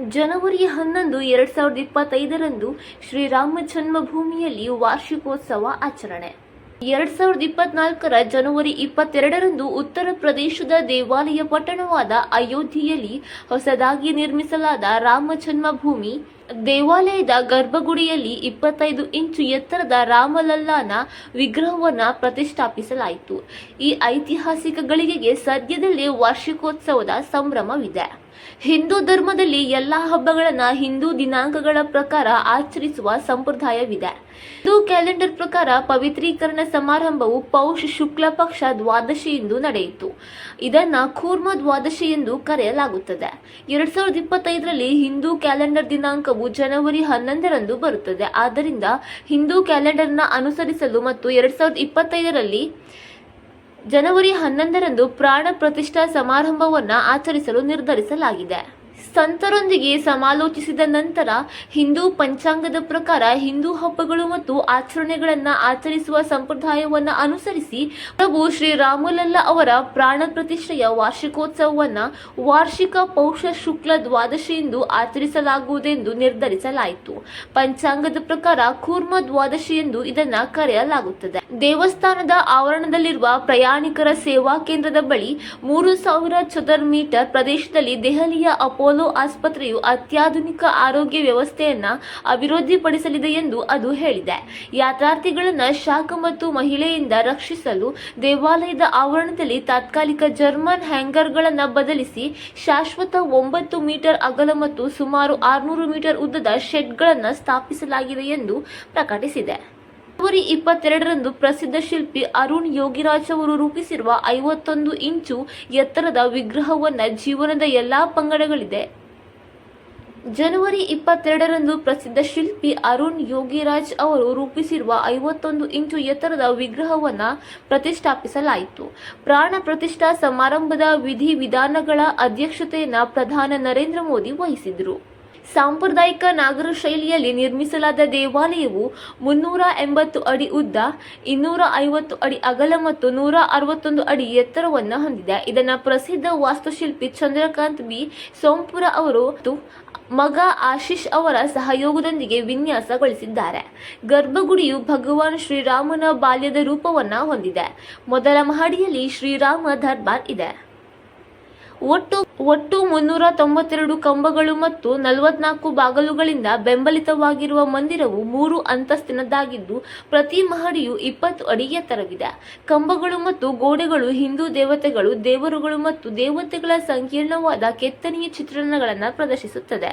ಜನವರಿ 11, 2025ರಂದು ಶ್ರೀರಾಮ ಜನ್ಮಭೂಮಿಯಲ್ಲಿ ವಾರ್ಷಿಕೋತ್ಸವ ಆಚರಣೆ. 2024ರ ಜನವರಿ 22ರಂದು ಉತ್ತರ ಪ್ರದೇಶದ ದೇವಾಲಯ ಪಟ್ಟಣವಾದ ಅಯೋಧ್ಯೆಯಲ್ಲಿ ಹೊಸದಾಗಿ ನಿರ್ಮಿಸಲಾದ ರಾಮ ಜನ್ಮಭೂಮಿ ದೇವಾಲಯದ ಗರ್ಭಗುಡಿಯಲ್ಲಿ 25 ಇಂಚು ಎತ್ತರದ ರಾಮಲಲ್ಲಾನ ವಿಗ್ರಹವನ್ನು ಪ್ರತಿಷ್ಠಾಪಿಸಲಾಯಿತು. ಈ ಐತಿಹಾಸಿಕ ಗಳಿಗೆಗೆ ಸದ್ಯದಲ್ಲೇ ವಾರ್ಷಿಕೋತ್ಸವದ ಸಂಭ್ರಮವಿದೆ. ಹಿಂದೂ ಧರ್ಮದಲ್ಲಿ ಎಲ್ಲಾ ಹಬ್ಬಗಳನ್ನು ಹಿಂದೂ ದಿನಾಂಕಗಳ ಪ್ರಕಾರ ಆಚರಿಸುವ ಸಂಪ್ರದಾಯವಿದೆ. ಹಿಂದೂ ಕ್ಯಾಲೆಂಡರ್ ಪ್ರಕಾರ ಪವಿತ್ರೀಕರಣ ಸಮಾರಂಭವು ಪೌಷ ಶುಕ್ಲ ಪಕ್ಷ ದ್ವಾದಶಿಯಂದು ನಡೆಯಿತು. ಇದನ್ನ ಕೂರ್ಮ ದ್ವಾದಶಿ ಎಂದು ಕರೆಯಲಾಗುತ್ತದೆ. 2025ರಲ್ಲಿ ಹಿಂದೂ ಕ್ಯಾಲೆಂಡರ್ ದಿನಾಂಕವು ಜನವರಿ 11ರಂದು ಬರುತ್ತದೆ. ಆದ್ದರಿಂದ ಹಿಂದೂ ಕ್ಯಾಲೆಂಡರ್ನ ಅನುಸರಿಸಲು ಮತ್ತು 2025ರಲ್ಲಿ ಜನವರಿ 11ರಂದು ಪ್ರಾಣ ಪ್ರತಿಷ್ಠಾ ಸಮಾರಂಭವನ್ನು ಆಚರಿಸಲು ನಿರ್ಧರಿಸಲಾಗಿದೆ. ಸಂತರೊಂದಿಗೆ ಸಮಾಲೋಚಿಸಿದ ನಂತರ ಹಿಂದೂ ಪಂಚಾಂಗದ ಪ್ರಕಾರ ಹಿಂದೂ ಹಬ್ಬಗಳು ಮತ್ತು ಆಚರಣೆಗಳನ್ನು ಆಚರಿಸುವ ಸಂಪ್ರದಾಯವನ್ನು ಅನುಸರಿಸಿ ಪ್ರಭು ಶ್ರೀರಾಮಲಲ್ಲ ಅವರ ಪ್ರಾಣ ಪ್ರತಿಷ್ಠೆಯ ವಾರ್ಷಿಕೋತ್ಸವವನ್ನು ವಾರ್ಷಿಕ ಪೌಷ ಶುಕ್ಲ ದ್ವಾದಶಿಯಂದು ಆಚರಿಸಲಾಗುವುದೆಂದು ನಿರ್ಧರಿಸಲಾಯಿತು. ಪಂಚಾಂಗದ ಪ್ರಕಾರ ಕೂರ್ಮ ದ್ವಾದಶಿ ಎಂದು ಇದನ್ನು ಕರೆಯಲಾಗುತ್ತದೆ. ದೇವಸ್ಥಾನದ ಆವರಣದಲ್ಲಿರುವ ಪ್ರಯಾಣಿಕರ ಸೇವಾ ಕೇಂದ್ರದ ಬಳಿ 3000 ಚದರ ಮೀಟರ್ ಪ್ರದೇಶದಲ್ಲಿ ದೆಹಲಿಯ ಅಪೋಲೋ ಆಸ್ಪತ್ರೆಯು ಅತ್ಯಾಧುನಿಕ ಆರೋಗ್ಯ ವ್ಯವಸ್ಥೆಯನ್ನು ಅಭಿವೃದ್ಧಿಪಡಿಸಲಿದೆ ಎಂದು ಅದು ಹೇಳಿದೆ. ಯಾತ್ರಾರ್ಥಿಗಳನ್ನು ಶಾಖ ಮತ್ತು ಮಹಿಳೆಯಿಂದ ರಕ್ಷಿಸಲು ದೇವಾಲಯದ ಆವರಣದಲ್ಲಿ ತಾತ್ಕಾಲಿಕ ಜರ್ಮನ್ ಹ್ಯಾಂಗರ್ಗಳನ್ನು ಬದಲಿಸಿ ಶಾಶ್ವತ 9 ಮೀಟರ್ ಅಗಲ ಮತ್ತು ಸುಮಾರು 600 ಮೀಟರ್ ಉದ್ದದ ಶೆಡ್ಗಳನ್ನು ಸ್ಥಾಪಿಸಲಾಗಿದೆ ಎಂದು ಪ್ರಕಟಿಸಿದೆ. ಜನವರಿ 22ರಂದು ಪ್ರಸಿದ್ಧ ಶಿಲ್ಪಿ ಅರುಣ್ ಯೋಗಿರಾಜ್ ಅವರು ರೂಪಿಸಿರುವ 51 ಇಂಚು ಎತ್ತರದ ವಿಗ್ರಹವನ್ನು ಜೀವನದ ಎಲ್ಲಾ ಪಂಗಡಗಳಿದೆ. ಜನವರಿ 22ರಂದು ಪ್ರಸಿದ್ಧ ಶಿಲ್ಪಿ ಅರುಣ್ ಯೋಗಿರಾಜ್ ಅವರು ರೂಪಿಸಿರುವ 51 ಇಂಚು ಎತ್ತರದ ವಿಗ್ರಹವನ್ನು ಪ್ರತಿಷ್ಠಾಪಿಸಲಾಯಿತು. ಪ್ರಾಣ ಪ್ರತಿಷ್ಠಾ ಸಮಾರಂಭದ ವಿಧಿ-ವಿಧಾನಗಳ ಅಧ್ಯಕ್ಷತೆಯನ್ನು ಪ್ರಧಾನಿ ನರೇಂದ್ರ ಮೋದಿ ವಹಿಸಿದರು. ಸಾಂಪ್ರದಾಯಿಕ ನಾಗರ ಶೈಲಿಯಲ್ಲಿ ನಿರ್ಮಿಸಲಾದ ದೇವಾಲಯವು 380 ಅಡಿ ಉದ್ದ, 250 ಅಡಿ ಅಗಲ ಮತ್ತು 161 ಅಡಿ ಎತ್ತರವನ್ನು ಹೊಂದಿದೆ. ಇದನ್ನು ಪ್ರಸಿದ್ಧ ವಾಸ್ತುಶಿಲ್ಪಿ ಚಂದ್ರಕಾಂತ್ ಬಿ ಸೋಂಪುರ ಅವರು ಮತ್ತು ಮಗ ಆಶೀಶ್ ಅವರ ಸಹಯೋಗದೊಂದಿಗೆ ವಿನ್ಯಾಸಗೊಳಿಸಿದ್ದಾರೆ. ಗರ್ಭಗುಡಿಯು ಭಗವಾನ್ ಶ್ರೀರಾಮನ ಬಾಲ್ಯದ ರೂಪವನ್ನು ಹೊಂದಿದೆ. ಮೊದಲ ಮಹಡಿಯಲ್ಲಿ ಶ್ರೀರಾಮ ದರ್ಬಾರ್ ಇದೆ. ಒಟ್ಟು 392 ಕಂಬಗಳು ಮತ್ತು 44 ಬಾಗಿಲುಗಳಿಂದ ಬೆಂಬಲಿತವಾಗಿರುವ ಮಂದಿರವು 3 ಅಂತಸ್ತಿನದ್ದಾಗಿದ್ದು ಪ್ರತಿ ಮಹಡಿಯು 20 ಅಡಿ ಎತ್ತರವಿದೆ. ಕಂಬಗಳು ಮತ್ತು ಗೋಡೆಗಳು ಹಿಂದೂ ದೇವತೆಗಳು, ದೇವರುಗಳು ಮತ್ತು ದೇವತೆಗಳ ಸಂಕೀರ್ಣವಾದ ಕೆತ್ತನೆಯ ಚಿತ್ರಣಗಳನ್ನು ಪ್ರದರ್ಶಿಸುತ್ತದೆ.